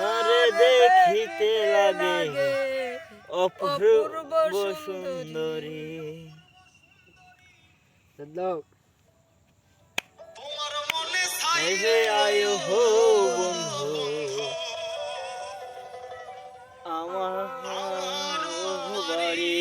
আরে দেখিতে লাগে অপূর্ব সুন্দরী। এই যে আয়ো হো বন্ধু আমার বাড়ি।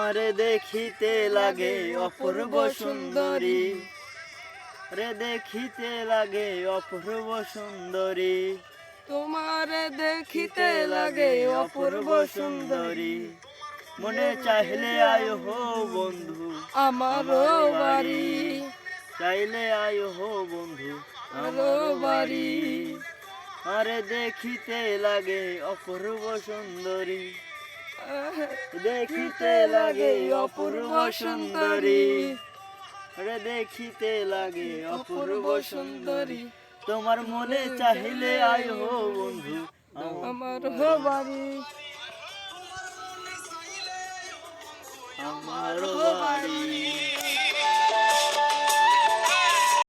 আরে দেখিতে লাগে অপূর্ব সুন্দরী, রে দেখিতে লাগে অপূর্ব সুন্দরী, তোমার দেখিতে লাগে অপূর্ব সুন্দরী। মনে চাইলে আয় হো বন্ধু আমার বাড়ি, চাইলে আয় হো বন্ধু আমার বাড়ি। আরে দেখিতে লাগে অপূর্ব সুন্দরী, দেখিতে লাগে অপূর্ব সুন্দরী, রে দেখিতে লাগে অপূর্ব সুন্দরী। তোমার মনে চাইলে আয় হো বন্ধু আমার বাড়ি, আমার বাড়ি।